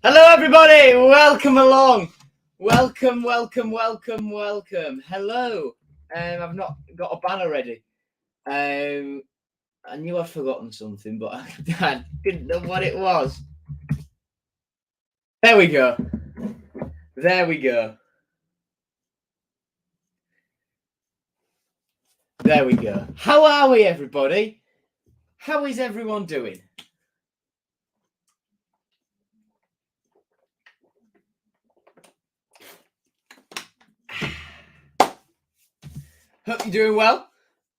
Hello, everybody. Welcome along. Welcome. Hello. I've not got a banner ready. I knew I'd forgotten something, but I didn't know what it was. There we go. How are we, everybody? How is everyone doing? Hope you're doing well.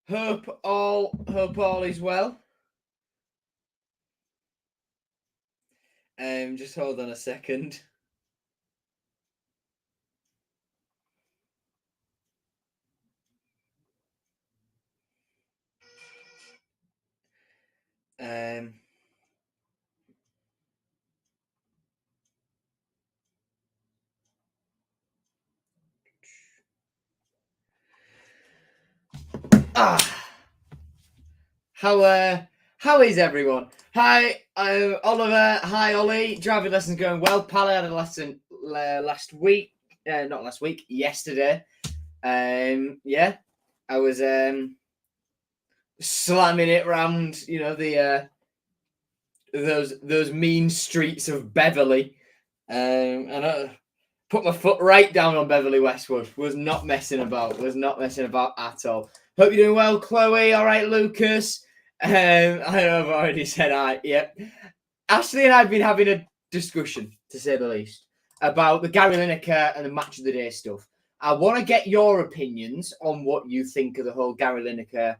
Hope all is well. Just hold on a second. How is everyone? Hi, Oliver. Hi, Ollie. Driving lessons going well. Pally had a lesson last week. Not last week. Yesterday. Yeah, I was slamming it round. You know the those mean streets of Beverly. And I put my foot right down on Beverly Westwood. Was not messing about at all. Hope you're doing well, Chloe. All right, Lucas. I know I've already said yep. Ashley and I have been having a discussion, to say the least, about the Gary Lineker and the match of the day stuff. I want to get your opinions on what you think of the whole Gary Lineker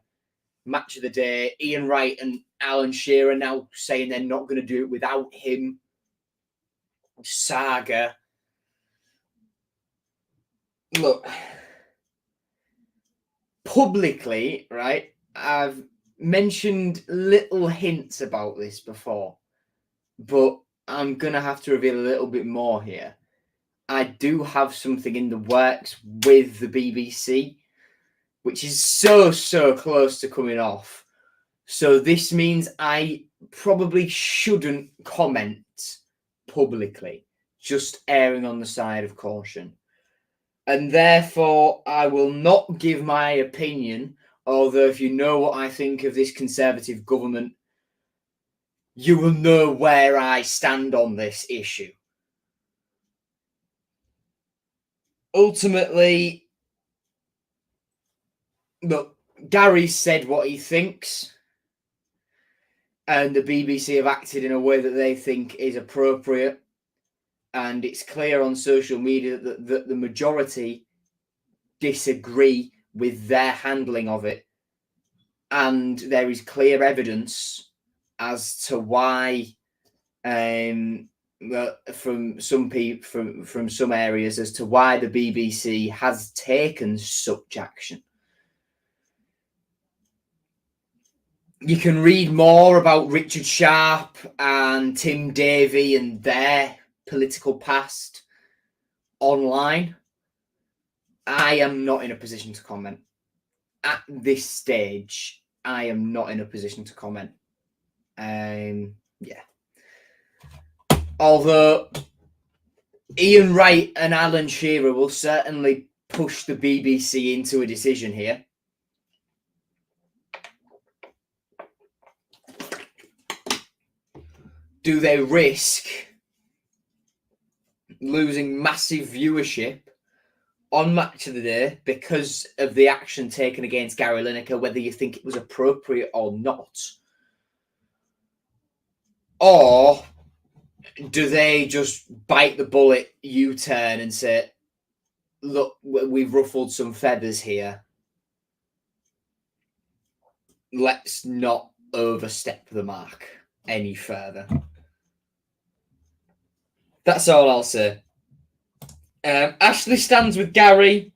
match of the day. Ian Wright and Alan Shearer now saying they're not going to do it without him. Saga. Look, publicly, right, I've mentioned little hints about this before, but I'm going to have to reveal a little bit more here. I do have something in the works with the BBC, which is so close to coming off. So this means I probably shouldn't comment publicly, just erring on the side of caution. And therefore, I will not give my opinion, although if you know what I think of this Conservative government, you will know where I stand on this issue. Ultimately, look, Gary said what he thinks, and the BBC have acted in a way that they think is appropriate. And it's clear on social media that the majority disagree with their handling of it. And there is clear evidence as to why, from some people, from some areas, as to why the BBC has taken such action. You can read more about Richard Sharp and Tim Davie and their political past online. I am not in a position to comment. At this stage, I am not in a position to comment. Yeah. Although Ian Wright and Alan Shearer will certainly push the BBC into a decision here. Do they risk losing massive viewership on Match of the Day because of the action taken against Gary Lineker, whether you think it was appropriate or not? Or do they just bite the bullet, U-turn, and say, look, we've ruffled some feathers here. Let's not overstep the mark any further. That's all I'll say. Ashley stands with Gary.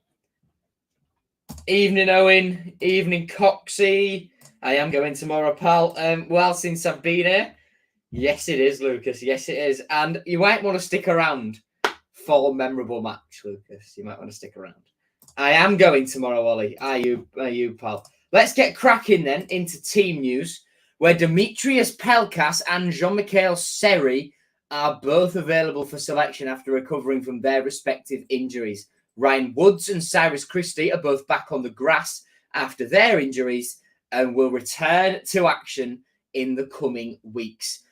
Evening, Owen. Evening, Coxie. I am going tomorrow, pal. Well, since I've been here. Yes, it is, Lucas. Yes, it is. And you might want to stick around for a memorable match, Lucas. You might want to stick around. I am going tomorrow, Ollie. Are you, pal? Let's get cracking then into team news, where Demetrius Pelkas and Jean-Michel Seri are both available for selection after recovering from their respective injuries. Ryan Woods and Cyrus Christie are both back on the grass after their injuries and will return to action in the coming weeks.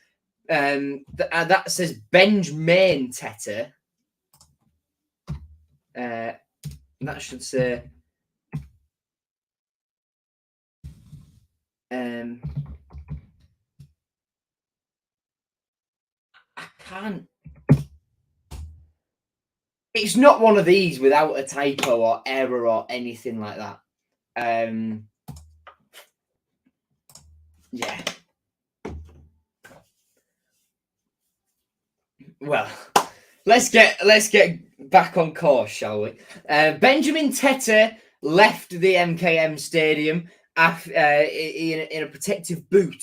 That says Benjamin Tete. That should say I can't. It's not one of these without a typo or error or anything like that. Yeah. Well, let's get back on course, shall we? Benjamin Tete left the MKM Stadium in a protective boot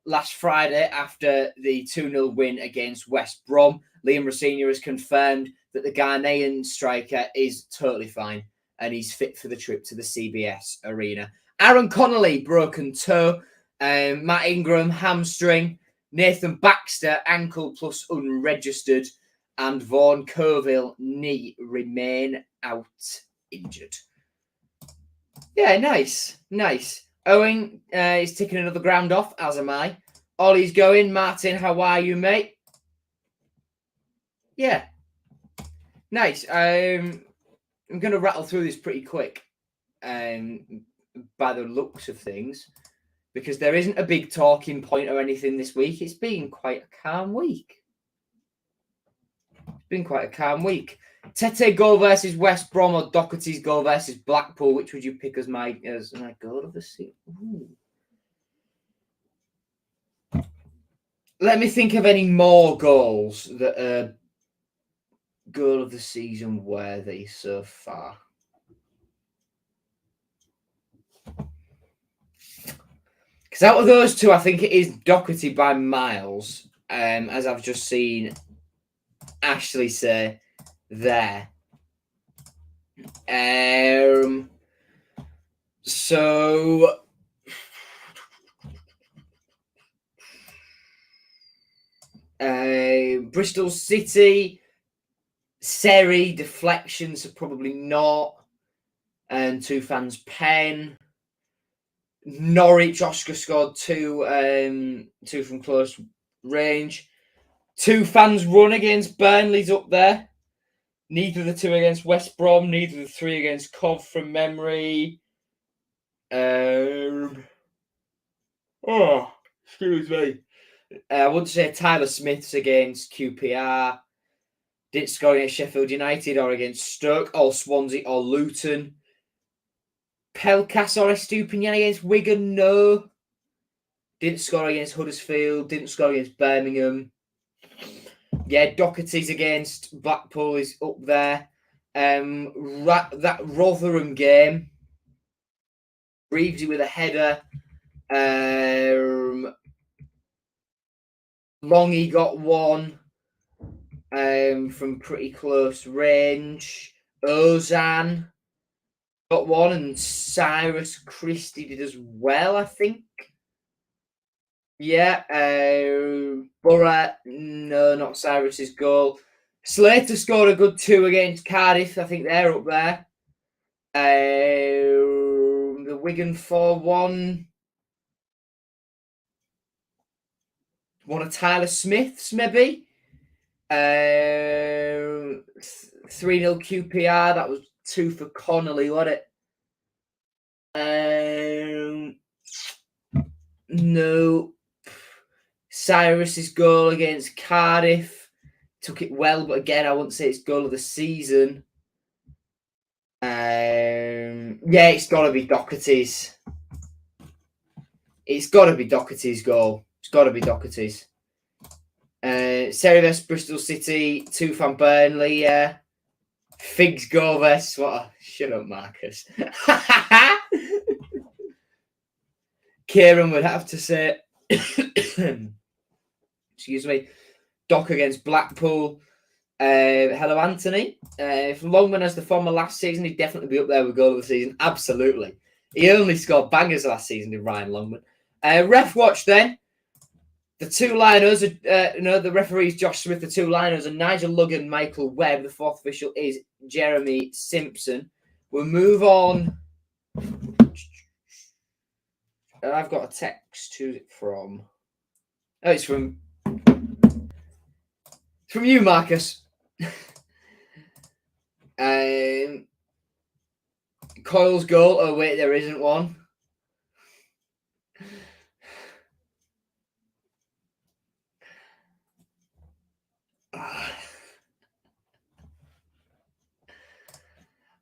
last Friday after the 2-0 win against West Brom. Liam Rosenior has confirmed that the Ghanaian striker is totally fine and he's fit for the trip to the CBS Arena. Aaron Connolly, broken toe. Matt Ingram, hamstring. Nathan Baxter, ankle plus unregistered. And Vaughan Coville, knee, remain out injured. Yeah, nice. Owen is taking another ground off, as am I. Ollie's going. Martin, how are you, mate? Yeah. Nice. I'm going to rattle through this pretty quick by the looks of things, because there isn't a big talking point or anything this week. It's been quite a calm week. Tete goal versus West Brom or Doherty's goal versus Blackpool. Which would you pick as my goal of the season? Let me think of any more goals that are goal of the season worthy so far. Because out of those two, I think it is Doherty by miles, as I've just seen Ashley say there. So Bristol City, Seri deflections are probably not, and 2 fans pen. Norwich, Oscar scored 2 from close range. 2 fans run against Burnley's up there. Neither of the 2 against West Brom. Neither of the 3 against Cov from memory. Excuse me. I wouldn't say Tyler Smith's against QPR. Didn't score against Sheffield United or against Stoke or Swansea or Luton. Pelkas or Estupinian against Wigan? No. Didn't score against Huddersfield. Didn't score against Birmingham. Yeah, Doherty's against Blackpool is up there. That Rotherham game, Reevesy with a header. Longy got 1 from pretty close range. Ozan got 1, and Cyrus Christie did as well, I think. Yeah, Borough, no, not Cyrus's goal. Slater scored a good 2 against Cardiff. I think they're up there. The Wigan 4-1. One of Tyler Smith's, maybe. 3-0 QPR. That was 2 for Connolly, wasn't it? No. Cyrus's goal against Cardiff, took it well, but again, I wouldn't say it's goal of the season. Yeah, it's got to be Doherty's. It's got to be Doherty's goal. It's got to be Doherty's. Seri vs Bristol City, 2 from Burnley. Yeah. Figs goal versus what? Shut up, Marcus. Kieran would have to say, excuse me, Doc against Blackpool. Hello, Anthony. If Longman has the form of last season, he'd definitely be up there with goal of the season. Absolutely. He only scored bangers last season, did Ryan Longman. Ref watch then. The two liners, the referees Josh Smith, the two liners are Nigel Luggan, Michael Webb. The fourth official is Jeremy Simpson. We'll move on. I've got a text. Who's it from? Oh, it's from you, Marcus. Coyle's goal. Oh wait, there isn't one.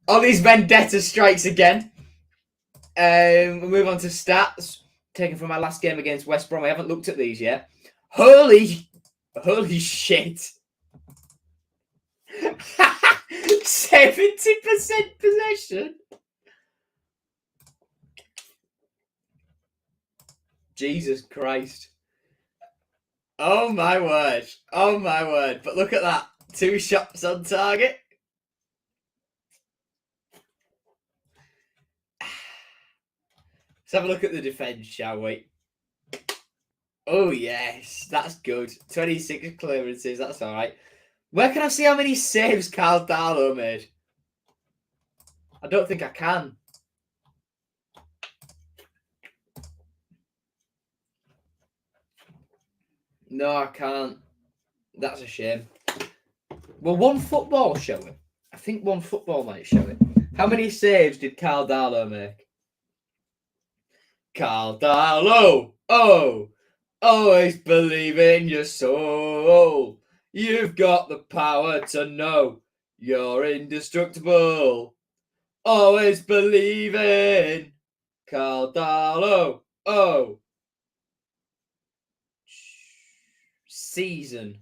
Ollie's vendetta strikes again. We'll move on to stats taken from my last game against West Brom. I haven't looked at these yet. Holy shit! 70% possession. Jesus Christ! Oh my word! Oh my word! But look at that. 2 shots on target. Let's have a look at the defence, shall we? Oh, yes. That's good. 26 clearances. That's all right. Where can I see how many saves Carl Darlow made? I don't think I can. No, I can't. That's a shame. Well, one football show it. I think one football might show it. How many saves did Carl Darlow make? Carl Darlow! Oh! Always believe in your soul. You've got the power to know you're indestructible. Always believe in Carl Darlow. Oh. Season.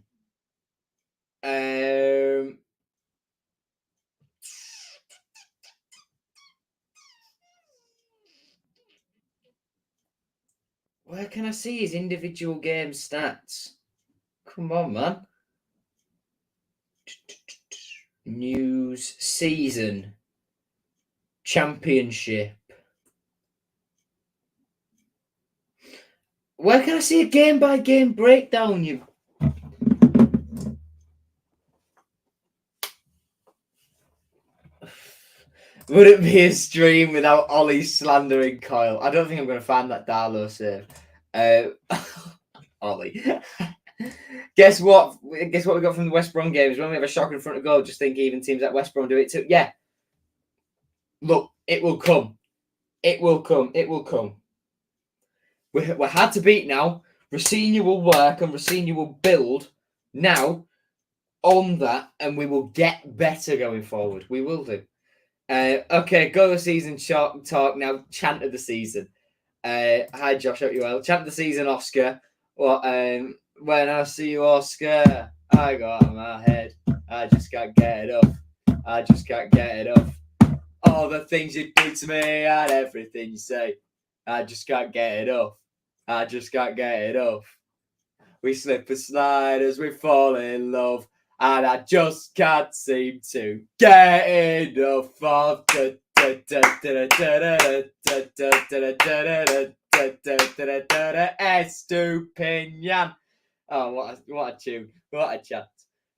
Where can I see his individual game stats? Come on, man. News, season, championship. Where can I see a game-by-game breakdown? You. Would it be a stream without Ollie slandering Coyle? I don't think I'm going to find that Darlow save. Ollie. Guess what? Guess what we got from the West Brom games? When we have a shocker in front of goal, just think even teams like West Brom do it too. Yeah. Look, it will come. It will come. It will come. We're hard to beat now. Rossini will work and Rossini will build now on that, and we will get better going forward. We will do. Okay, go the season talk now. Chant of the season. Hi, Josh. Hope you well. Chant of the season, Oscar. What? When I see you, Oscar, I go out of my head. I just can't get it off. I just can't get it off. All the things you do to me and everything you say. I just can't get it off. I just can't get it off. We slip and slide as we fall in love. And I just can't seem to get enough of Estupinian. Oh, what a tune. What a chant.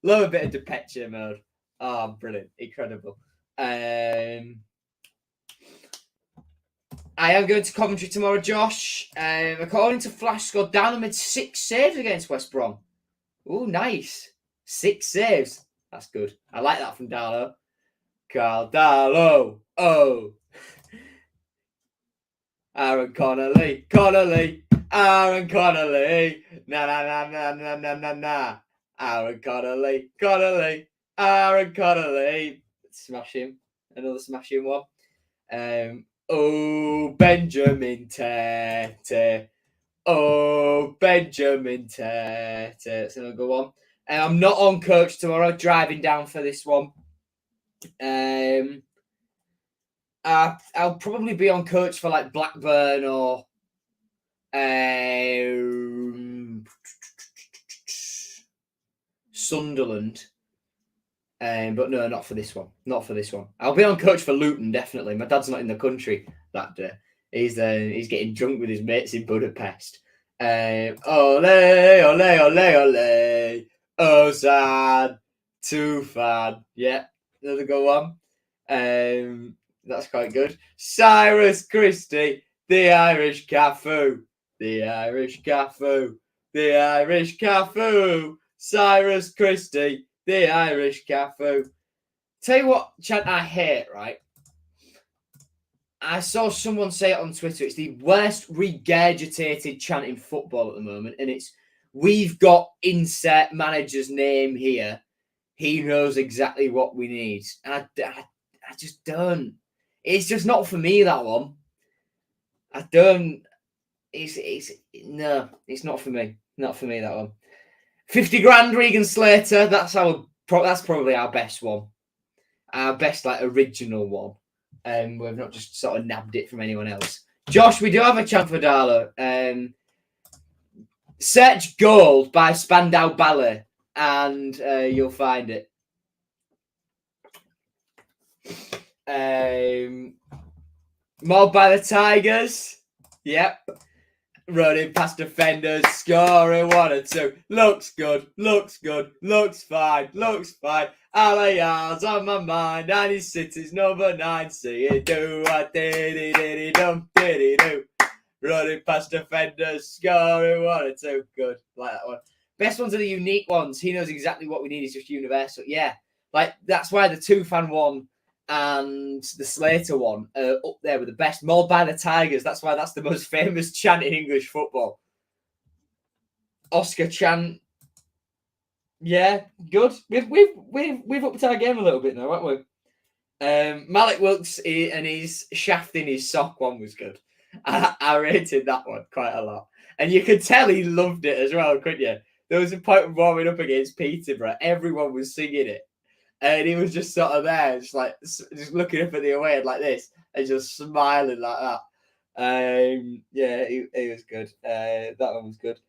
Love a bit of Depeche mode. Oh, brilliant. Incredible. I am going to Coventry tomorrow, Josh. According to Flash Score, Downham made 6 saves against West Brom. Oh, nice. 6 saves. That's good. I like that from Darlow. Carl Darlow. Oh. Aaron Connolly. Aaron Connolly. Na na na na na na na na. Aaron Connolly. Aaron Connolly. Smash him. Another smashing one. Oh, Benjamin Tete. Oh, Benjamin Tete. It's another one. I'm not on coach tomorrow, driving down for this one. I'll probably be on coach for like Blackburn or Sunderland. But no, not for this one. Not for this one. I'll be on coach for Luton, definitely. My dad's not in the country that day. He's getting drunk with his mates in Budapest. Ole, ole, ole, ole. Oh, sad. Too fan. Yeah, another good one. That's quite good. Cyrus Christie, the Irish Cafu. The Irish Cafu. The Irish Cafu. Cyrus Christie, the Irish Cafu. Tell you what chant I hate, right? I saw someone say it on Twitter. It's the worst regurgitated chant in football at the moment, and it's "We've got insert manager's name here. He knows exactly what we need." And I just don't. It's just not for me, that one. I don't. It's no. It's not for me. Not for me, that one. 50 grand, Regan Slater. That's probably our best one. Our best original one. We've not just sort of nabbed it from anyone else. Josh, we do have a chant for Darlow. Search Gold by Spandau Ballet and you'll find it. Mobbed by the Tigers. Yep. Running past defenders, scoring 1 or 2. Looks good, looks good, looks fine, looks fine. Allianz on my mind, and his city's number 9. See it do a diddy dum diddy do. Running past defenders, scoring 1 or 2. Good, like that one. Best ones are the unique ones. He knows exactly what we need. It's just universal. Yeah, that's why the 2-fan one and the Slater one are up there with the best. Mauled by the Tigers. That's why that's the most famous chant in English football. Oscar chant. Yeah, good. We've upped our game a little bit now, haven't we? Malik Wilkes and his shafting his sock one was good. I rated that one quite a lot, and you could tell he loved it as well, couldn't you? There was a point of warming up against Peterborough. Everyone was singing it. And he was just sort of there, just looking up at the away end like this, and just smiling like that. Yeah, he was good. That one was good.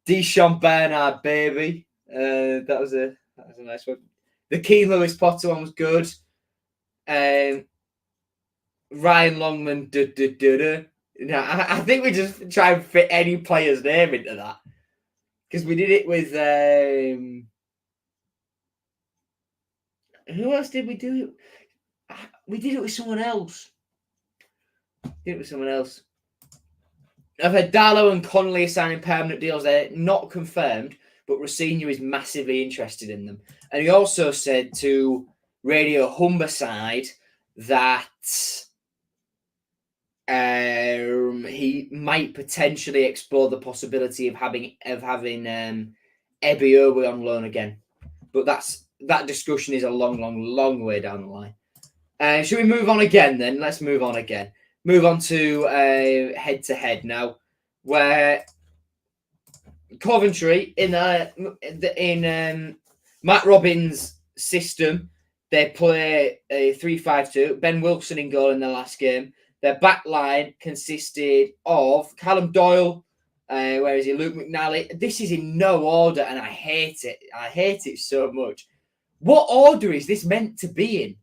Deshaun Bernard, baby. That was a nice one. The Keane Lewis Potter one was good. Ryan Longman. I think we just try and fit any player's name into that, because we did it with. Who else did we do it? We did it with someone else. I've heard Darlow and Connolly are signing permanent deals. They're not confirmed, but Rossini is massively interested in them. And he also said to Radio Humberside that he might potentially explore the possibility of having Ebby Irwin on loan again. But that discussion is a long way down the line. Should we move on again then? Let's move on again. Move on to head-to-head now, where Coventry in Matt Robbins' system, they play a 3-5-2. Ben Wilson in goal in the last game. Their back line consisted of Callum Doyle. Where is he? Luke McNally. This is in no order, and I hate it. I hate it so much. What order is this meant to be in?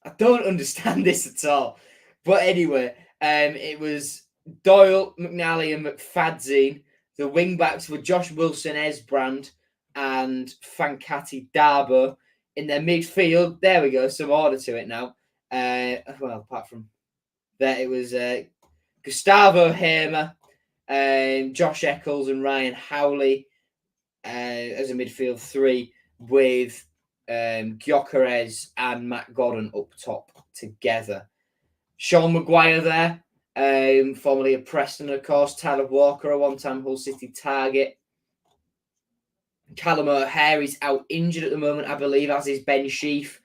I don't understand this at all. But anyway, it was Doyle, McNally, and McFadzine. The wing backs were Josh Wilson, Esbrand, and Fankati Darbo. In their midfield, there we go, some order to it now. Well, apart from that, it was Gustavo Hamer, Josh Eccles, and Ryan Howley as a midfield 3, with Gyökeres and Matt Gordon up top together. Sean Maguire there, formerly of Preston, of course. Tyler Walker, a one-time Hull City target. Callum O'Hare is out injured at the moment, I believe, as is Ben Sheaf.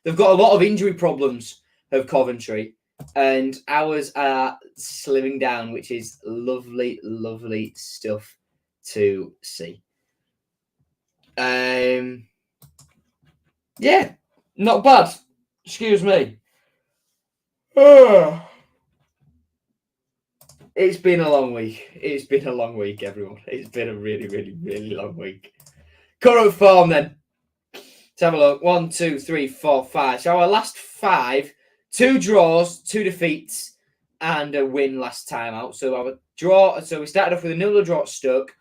They've got a lot of injury problems of Coventry, and ours are slimming down, which is lovely, lovely stuff to see. Yeah, not bad. Excuse me. It's been a long week. It's been a long week, everyone. It's been a really, really, really long week. Current form, then. Let's have a look. 1, 2, 3, 4, 5. So our last 5, 2 draws, 2 defeats, and a win last time out. So our draw. So we started off with a 0-0 draw at Stoke,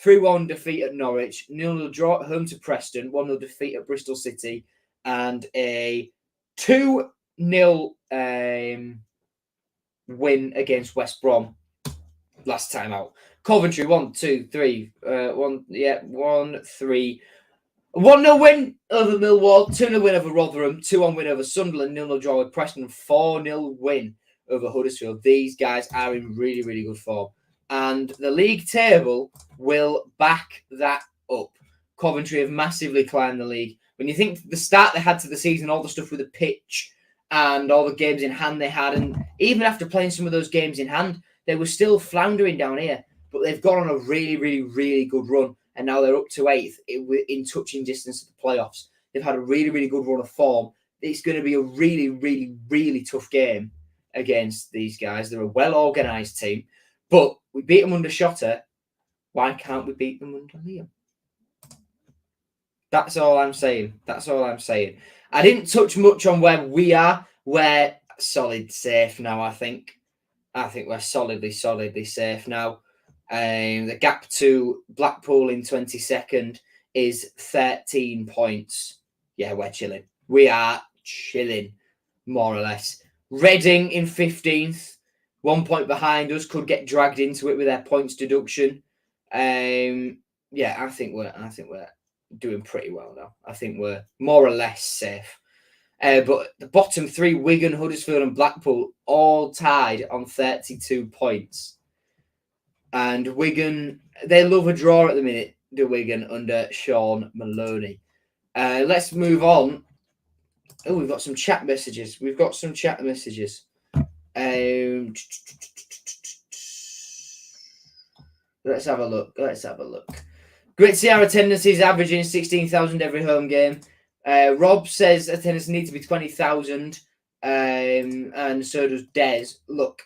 3-1 defeat at Norwich, 0-0 draw at home to Preston, 1-0 defeat at Bristol City, and a 2-0 win against West Brom last time out. Coventry 1-3 1-0 win over Millwall, 2-0 win over Rotherham, 2-1 win over Sunderland, 0-0 draw with Preston, 4-0 win over Huddersfield. These guys are in really, really good form. And the league table will back that up. Coventry have massively climbed the league. When you think the start they had to the season, all the stuff with the pitch and all the games in hand they had, and even after playing some of those games in hand, they were still floundering down here. But they've gone on a really, really, really good run. And now they're up to 8th in touching distance of the playoffs. They've had a really, really good run of form. It's going to be a really, really, really tough game against these guys. They're a well-organised team. But we beat them under Shotta. Why can't we beat them under Liam? That's all I'm saying. That's all I'm saying. I didn't touch much on where we are. We're solid safe now, I think. I think we're solidly safe now. The gap to Blackpool in 22nd is 13 points. Yeah, we're chilling. We are chilling, more or less. Reading in 15th, 1 point behind us, could get dragged into it with their points deduction. Yeah, I think we're doing pretty well now. I think we're more or less safe. But the bottom 3, Wigan, Huddersfield, and Blackpool, all tied on 32 points. And Wigan, they love a draw at the minute, do Wigan, under Sean Maloney. Let's move on. Oh, we've got some chat messages. Let's have a look. Great to see our attendance is averaging 16,000 every home game. Rob says attendance needs to be 20,000. And so does Des. Look.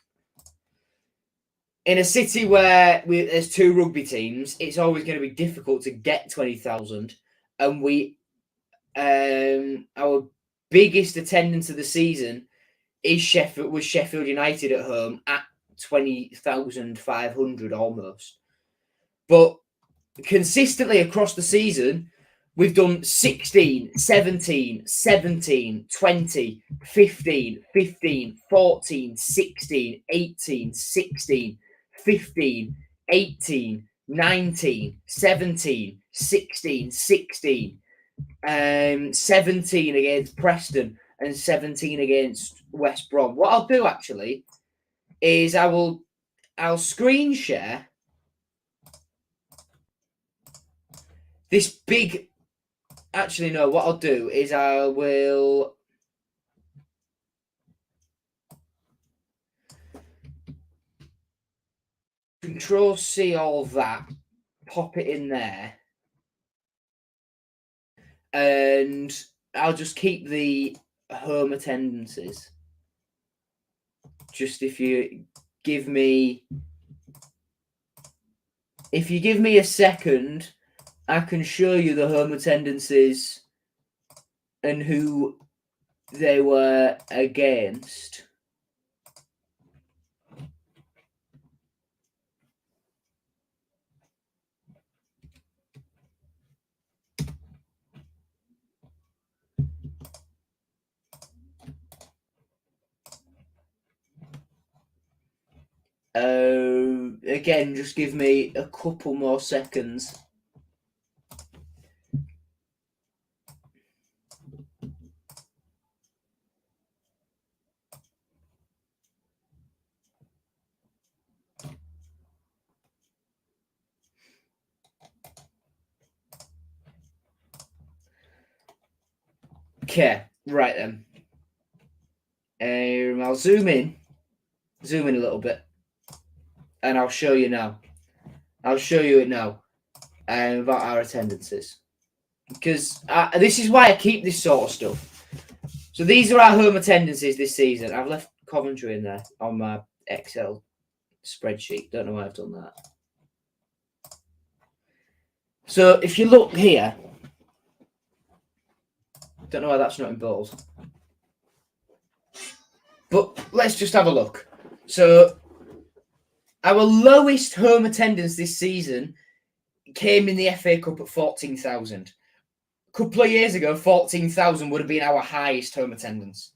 In a city where there's 2 rugby teams, it's always going to be difficult to get 20,000. And our biggest attendance of the season was Sheffield United at home at 20,500 almost. But consistently across the season, we've done 16, 17, 17, 20, 15, 15, 14, 16, 18, 16, 15, 18, 19, 17, 16, 16, 17 against Preston and 17 against West Brom. What I'll do actually is I'll screen share this big. Actually, no, what I'll do is I will Control-C all that, pop it in there, and I'll just keep the home attendances. Just if you give me a second, I can show you the home attendances and who they were against. Again, just give me a couple more seconds. Okay, right then. I'll zoom in a little bit, and I'll show you now. I'll show you it now about our attendances, because this is why I keep this sort of stuff. So these are our home attendances this season. I've left Coventry in there on my Excel spreadsheet. Don't know why I've done that. So if you look here, don't know why that's not in bold. But let's just have a look. So our lowest home attendance this season came in the FA Cup at 14,000. A couple of years ago, 14,000 would have been our highest home attendance.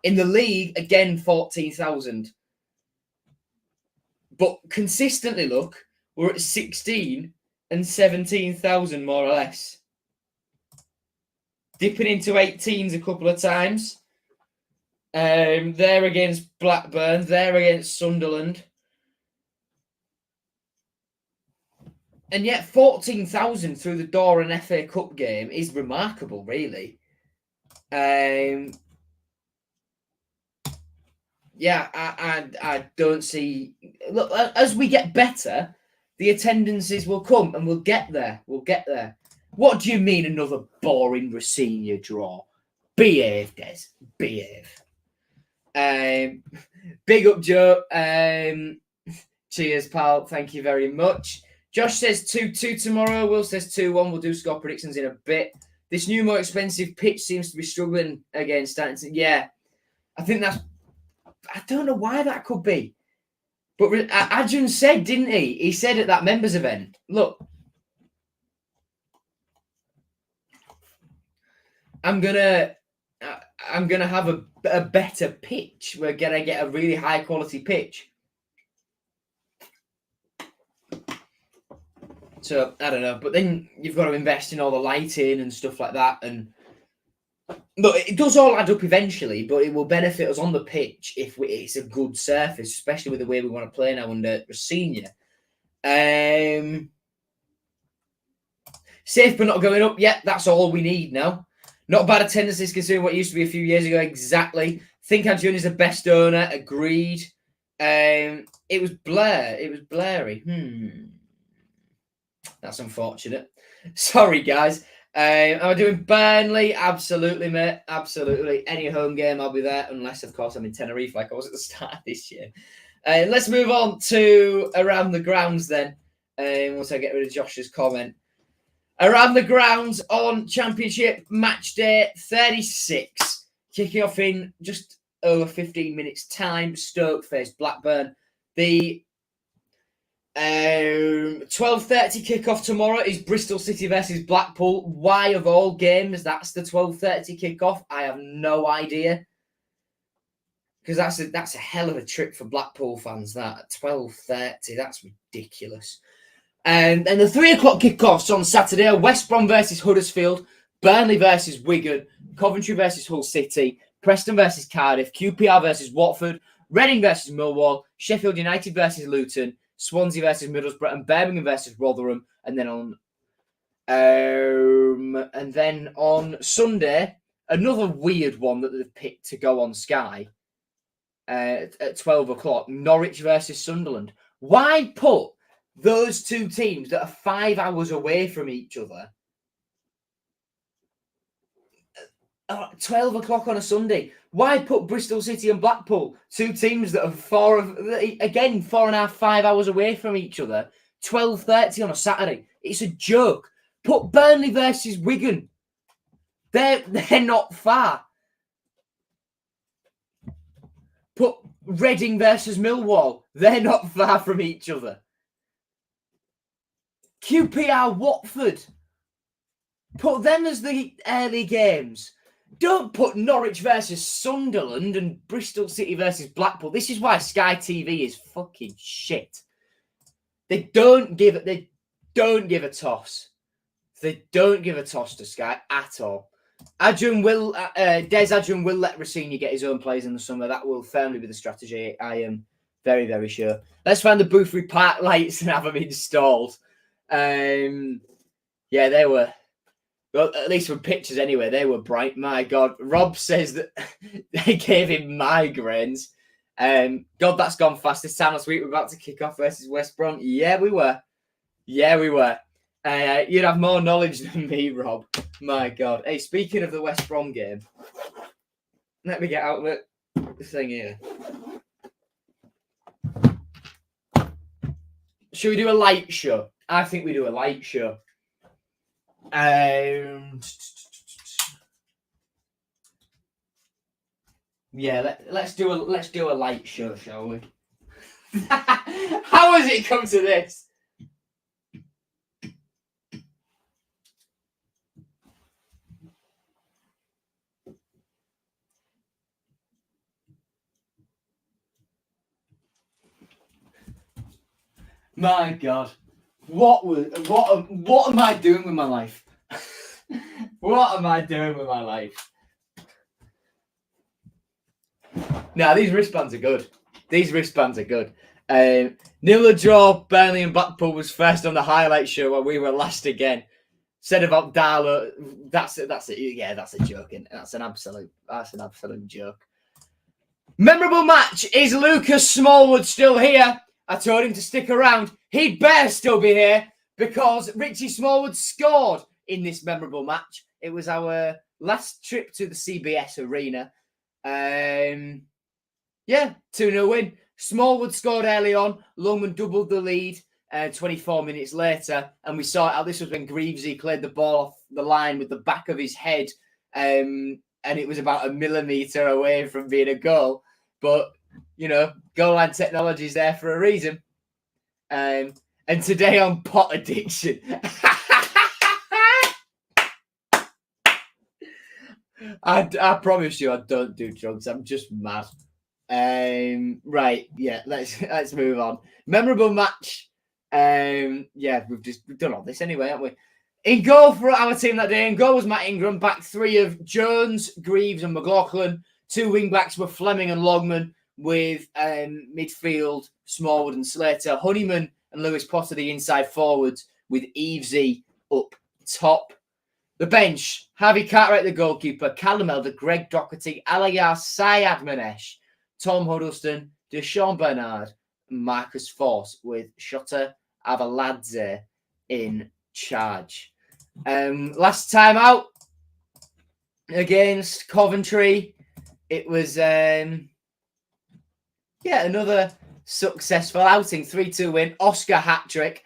In the league, again, 14,000. But consistently, look, we're at 16 and 17,000 more or less. Dipping into 18s a couple of times. There against Blackburn, there against Sunderland. And yet 14,000 through the door an FA Cup game is remarkable, really. Yeah, I don't see... Look, as we get better, the attendances will come and we'll get there. We'll get there. What do you mean another boring Rosenior draw? Behave, Des. Behave. Big up, Joe. Cheers, pal. Thank you very much. Josh says 2-2 tomorrow. Will says 2-1. We'll do score predictions in a bit. This new, more expensive pitch seems to be struggling against Stanton. Yeah, I think that's... I don't know why that could be. But Ajun said, didn't he? He said at that members event, look, I'm gonna have a better pitch. We're gonna get a really high quality pitch. So I don't know, but then you've got to invest in all the lighting and stuff like that. And look, it does all add up eventually, but it will benefit us on the pitch if it's a good surface, especially with the way we want to play now under Senior. Safe but not going up. Yeah, that's all we need now. Not bad attendances considering what used to be a few years ago. Exactly. Think Arjun is the best owner. Agreed. It was Blair. It was Blairy. That's unfortunate. Sorry, guys. Am I doing Burnley? Absolutely, mate. Absolutely. Any home game, I'll be there. Unless, of course, I'm in Tenerife like I was at the start of this year. Let's move on to Around the Grounds then. Once I get rid of Josh's comment. Around the Grounds on Championship Match Day 36. Kicking off in just over 15 minutes' time. Stoke face Blackburn. The 12:30 kickoff tomorrow is Bristol City versus Blackpool. Why of all games that's the 12:30 kickoff? I have no idea. Because that's a hell of a trip for Blackpool fans. That at 12:30, that's ridiculous. And the 3 o'clock kickoffs on Saturday are West Brom versus Huddersfield, Burnley versus Wigan, Coventry versus Hull City, Preston versus Cardiff, QPR versus Watford, Reading versus Millwall, Sheffield United versus Luton, Swansea versus Middlesbrough, and Birmingham versus Rotherham. And then on Sunday, another weird one that they've picked to go on Sky at 12 o'clock, Norwich versus Sunderland. Why put those two teams that are 5 hours away from each other 12 o'clock on a Sunday? Why put Bristol City and Blackpool, two teams that are 4.5, 5 hours away from each other, 12:30 on a Saturday? It's a joke. Put Burnley versus Wigan. They're not far. Put Reading versus Millwall. They're not far from each other. QPR Watford. Put them as the early games. Don't put Norwich versus Sunderland and Bristol City versus Blackpool. This is why Sky TV is fucking shit. They don't give a toss. They don't give a toss to Sky at all. Des Ajun will let Rossini get his own players in the summer. That will firmly be the strategy. I am very, very sure. Let's find the Boothry Park lights and have them installed. Yeah, they were. Well, at least with pictures anyway, they were bright. My God. Rob says that they gave him migraines. God, that's gone fast this time last week. We're about to kick off versus West Brom. Yeah, we were. You'd have more knowledge than me, Rob. My God. Hey, speaking of the West Brom game, let me get out the thing here. Should we do a light show? I think we do a light show. Yeah, let's do a light show, shall we? How has it come to this? My God, what am I doing with my life? What am I doing with my life? Now these wristbands are good. These wristbands are good. Nil draw. Burnley and Blackpool was first on the highlight show where we were last again. Said about Darlow, that's it. Yeah, that's a joke. That's an absolute joke. Memorable match. Is Lucas Smallwood still here? I told him to stick around. He'd better still be here because Richie Smallwood scored in this memorable match. It was our last trip to the CBS Arena. Yeah, 2-0 win. Smallwood scored early on. Longman doubled the lead 24 minutes later. And we saw how this was when Greavesy cleared the ball off the line with the back of his head. And it was about a millimetre away from being a goal. But, you know, goal line technology is there for a reason. And today on pot addiction. I promise you I don't do drugs. I'm just mad. Right, yeah, let's move on. Memorable match. Yeah, we've done all this anyway, haven't we? In goal for our team that day, in goal was Matt Ingram, back three of Jones, Greaves, and McLaughlin. Two wing backs were Fleming and Longman, with midfield Smallwood and Slater. Honeyman and Lewis Potter the inside forwards, with Evesy up top. The bench, Harvey Cartwright the goalkeeper, Callum Elder, Greg Doherty, Alayar Syed Manesh, Tom Huddleston, Deshaun Bernard, and Marcus Force, with Shota Avaladze in charge. Last time out against Coventry, it was another successful outing, 3-2 win. Oscar hat-trick.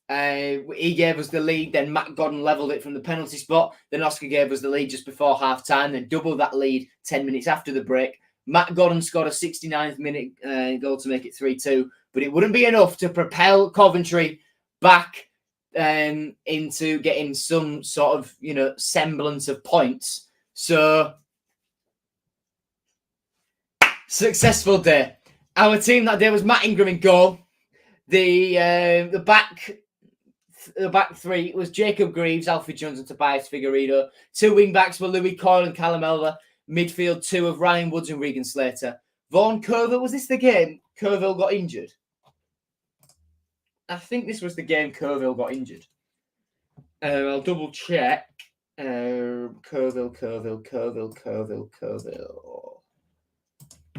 He gave us the lead, then Matt Godden levelled it from the penalty spot. Then Oscar gave us the lead just before half-time, then doubled that lead 10 minutes after the break. Matt Godden scored a 69th minute goal to make it 3-2, but it wouldn't be enough to propel Coventry back into getting some sort of, semblance of points. So, successful day. Our team that day was Matt Ingram in goal. The back three was Jacob Greaves, Alfie Jones, and Tobias Figueiredo. Two wing backs were Louis Coyle and Callum Elder. Midfield two of Ryan Woods and Regan Slater. Vaughan Colville, was this the game Colville got injured? I think this was the game Colville got injured. I'll double check. Colville.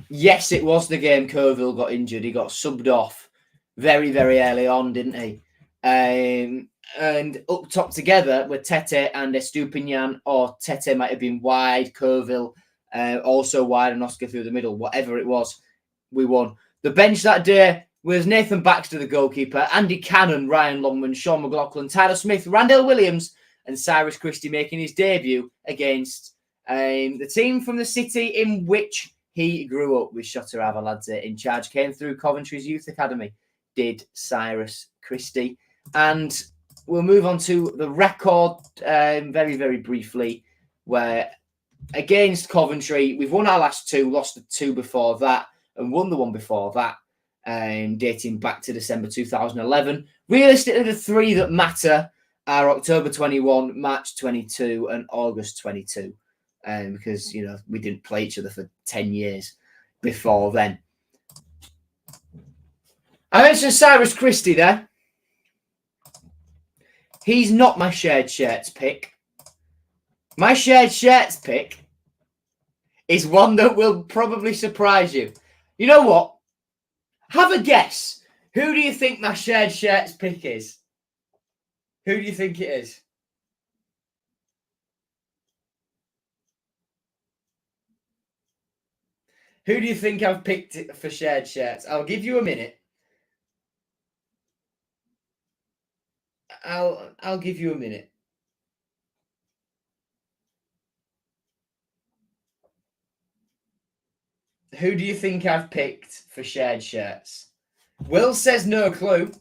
Yes, it was the game Colville got injured. He got subbed off very, very early on, didn't he? And up top together were Tete and Estupinian, or Tete might have been wide, Colville also wide, and Oscar through the middle. Whatever it was, we won. The bench that day was Nathan Baxter, the goalkeeper, Andy Cannon, Ryan Longman, Sean McLaughlin, Tyler Smith, Randall Williams, and Cyrus Christie making his debut against the team from the city in which he grew up, with Shota Avaladze in charge. Came through Coventry's Youth Academy, did Cyrus Christie. And we'll move on to the record very, very briefly, where against Coventry, we've won our last two, lost the two before that, and won the one before that, dating back to December 2011. Realistically, the three that matter are October 21, March 22, and August 22, because, we didn't play each other for 10 years before then. I mentioned Cyrus Christie there. He's not my shared shirts pick. My shared shirts pick is one that will probably surprise you. You know what? Have a guess. Who do you think my shared shirts pick is? Who do you think it is? Who do you think I've picked for shared shirts? I'll give you a minute. I'll give you a minute. Who do you think I've picked for shared shirts? Will says no clue.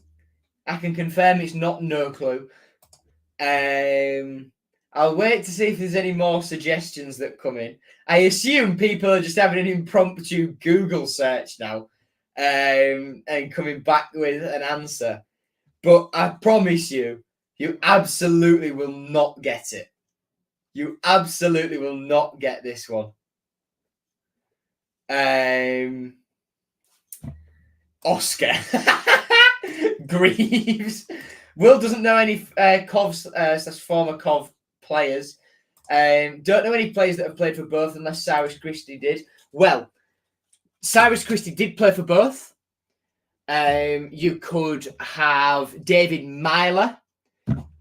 I can confirm it's not no clue. I'll wait to see if there's any more suggestions that come in. I assume people are just having an impromptu Google search now, and coming back with an answer. But I promise you, you absolutely will not get it. You absolutely will not get this one. Oscar Greaves. Will doesn't know any Covs former Cov players. Don't know any players that have played for both unless Cyrus Christie did. Well, Cyrus Christie did play for both. You could have David Myler.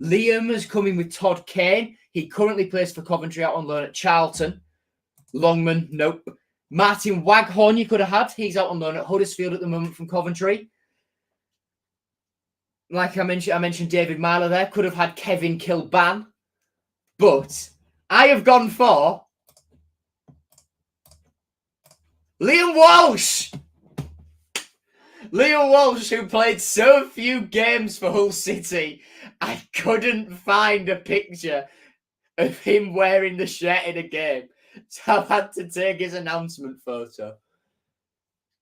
Liam is coming with Todd Kane. He currently plays for Coventry out on loan at Charlton. Longman, nope. Martin Waghorn you could have had. He's out on loan at Huddersfield at the moment from Coventry. Like I mentioned David Myler there. Could have had Kevin Kilban. But I have gone for Liam Walsh. Liam Walsh, who played so few games for Hull City, I couldn't find a picture of him wearing the shirt in a game. So I've had to take his announcement photo.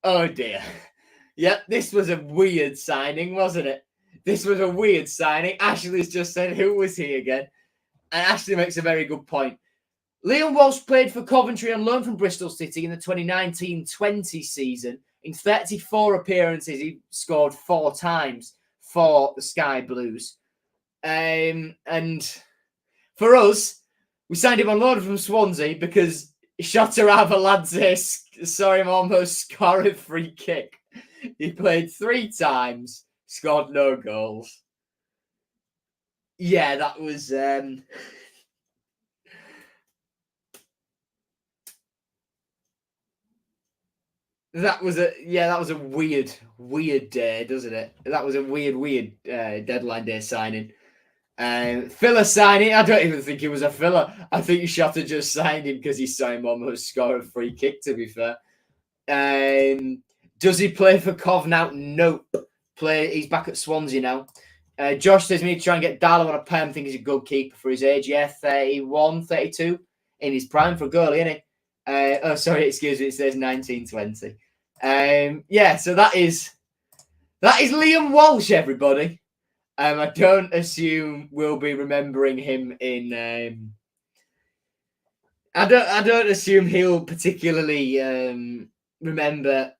Oh dear. Yep, this was a weird signing, wasn't it? This was a weird signing. Ashley's just said, who was he again? And Ashley makes a very good point. Liam Walsh played for Coventry on loan from Bristol City in the 2019-20 season. In 34 appearances, he scored 4 times for the Sky Blues. And for us, we signed him on loan from Swansea because Shota Avaladze saw him almost score a free kick. He played 3 times, scored no goals. Yeah, that was... that was a weird day, doesn't it? That was a weird deadline day signing. Filler signing, I don't even think it was a filler. I think Shota just signed him because he saw him almost score a free kick, to be fair. Does he play for Cov now? Nope. He's back at Swansea now. Josh says we need to try and get Darlow on a perm. I think he's a good keeper for his age. Yeah, 31, 32. In his prime for a goalie, isn't he? Sorry, excuse me. It says 1920. So that is Liam Walsh, everybody. I don't assume we'll be remembering him in. I don't assume he'll particularly remember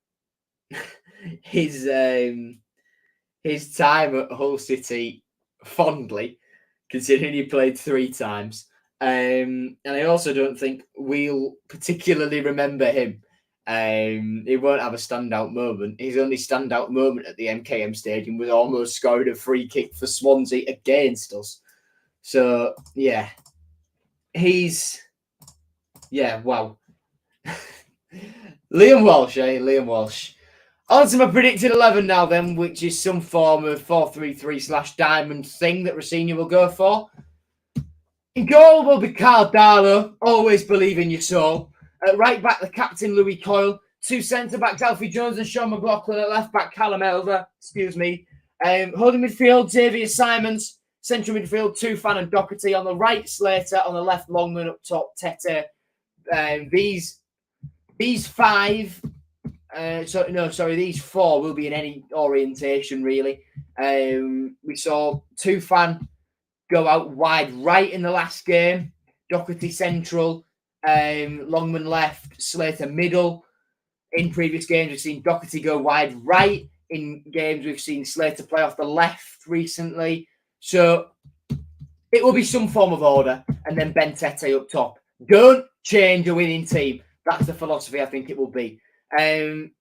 his time at Hull City fondly, considering he played 3 times. And I also don't think we'll particularly remember him. He won't have a standout moment. His only standout moment at the MKM Stadium was almost scoring a free kick for Swansea against us. So, yeah. Wow. Liam Walsh, Liam Walsh. On to my predicted 11 now then, which is some form of 4-3-3/diamond thing that Rossini will go for. In goal will be Carl Darlow. Always believe in your soul. At right back, the captain, Louis Coyle. 2 centre-backs, Alfie Jones and Sean McLaughlin. At left back, Callum Elder. Holding midfield, Xavier Simons. Central midfield, Tufan and Doherty. On the right, Slater. On the left, Longman. Up top, Tete. These 5... these 4 will be in any orientation, really. We saw Tufan go out wide right in the last game. Doherty central. Longman left, Slater middle. In previous games, we've seen Doherty go wide right. In games, we've seen Slater play off the left recently. So it will be some form of order. And then Ben Tete up top. Don't change a winning team. That's the philosophy I think it will be. Then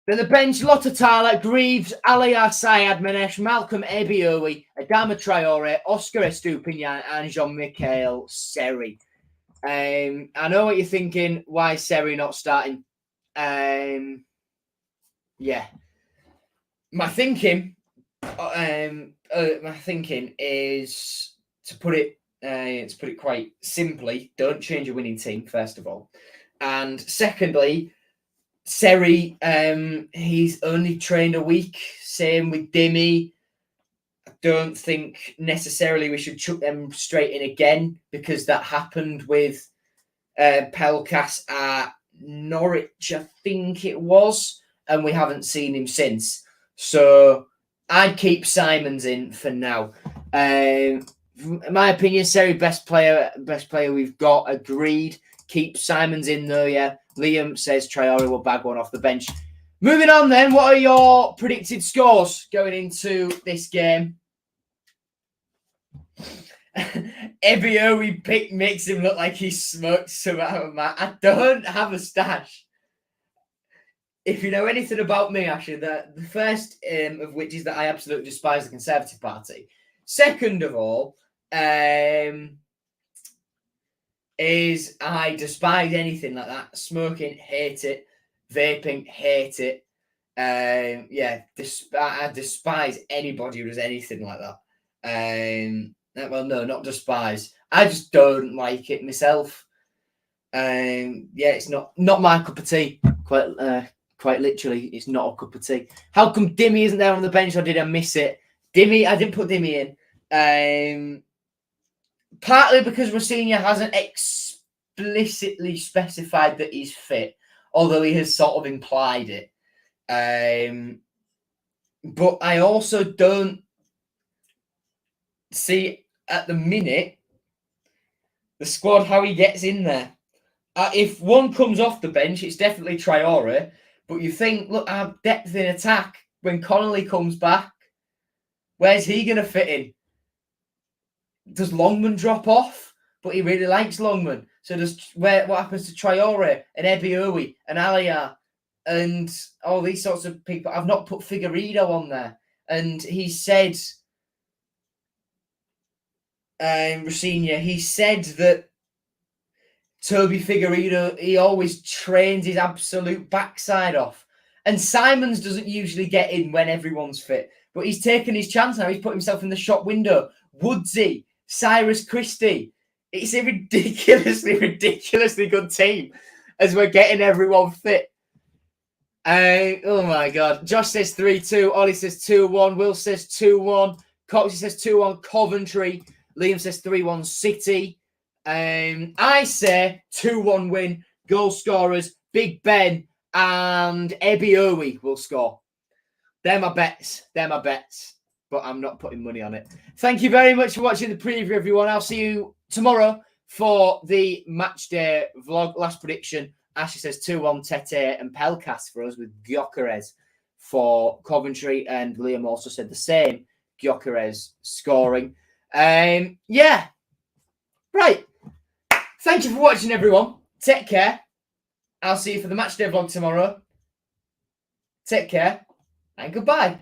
the bench, Lottatala, Greaves, Aliyah Syed Manesh, Malcolm Ebiowi, Adama Traore, Oscar Estupinian, and Jean-Michel Seri. I know what you're thinking. Why is Seri not starting? My thinking is to put it quite simply. Don't change a winning team, first of all, and secondly, Seri, he's only trained a week. Same with Dimmy. I don't think necessarily we should chuck them straight in again, because that happened with Pelkas at Norwich, I think it was, and we haven't seen him since. So I'd keep Simons in for now. In my opinion, Seri best player we've got. Agreed. Keep Simons in though, yeah. Liam says Traore will bag one off the bench. Moving on then, what are your predicted scores going into this game? Ebio we pick makes him look like he smoked some out of my. I don't have a stash. If you know anything about me, actually, the first of which is that I absolutely despise the Conservative Party. Second of all, is I despise anything like that. Smoking, hate it. Vaping, hate it. I despise anybody who does anything like that. Well, no, not despise. I just don't like it myself. It's not my cup of tea. Quite literally, it's not a cup of tea. How come Dimmy isn't there on the bench, or did I miss it? Dimmy, I didn't put Dimmy in. Partly because Rosinha hasn't explicitly specified that he's fit, although he has sort of implied it. But I also don't see at the minute the squad how he gets in there. If one comes off the bench, it's definitely Traore. But you think, look, our depth in attack when Connolly comes back, where's he going to fit in? Does Longman drop off? But he really likes Longman. So what happens to Traore and Ebiowi and Aliyah and all these sorts of people? I've not put Figueiredo on there. And he said, Rosinha, he said that Toby Figueiredo, he always trains his absolute backside off. And Simons doesn't usually get in when everyone's fit. But he's taken his chance now. He's put himself in the shop window. Woodsy, Cyrus Christie. It's a ridiculously good team as we're getting everyone fit. Oh, my God. Josh says 3-2. Ollie says 2-1. Will says 2-1. Coxie says 2-1 Coventry. Liam says 3-1 City. I say 2-1 win. Goal scorers, Big Ben and Ebiowi will score. They're my bets. But I'm not putting money on it. Thank you very much for watching the preview, everyone. I'll see you tomorrow for the match day vlog. Last prediction. Ashley says 2-1 Tete and Pelkas for us with Gyökeres for Coventry. And Liam also said the same. Gyökeres scoring. Right. Thank you for watching, everyone. Take care. I'll see you for the match day vlog tomorrow. Take care and goodbye.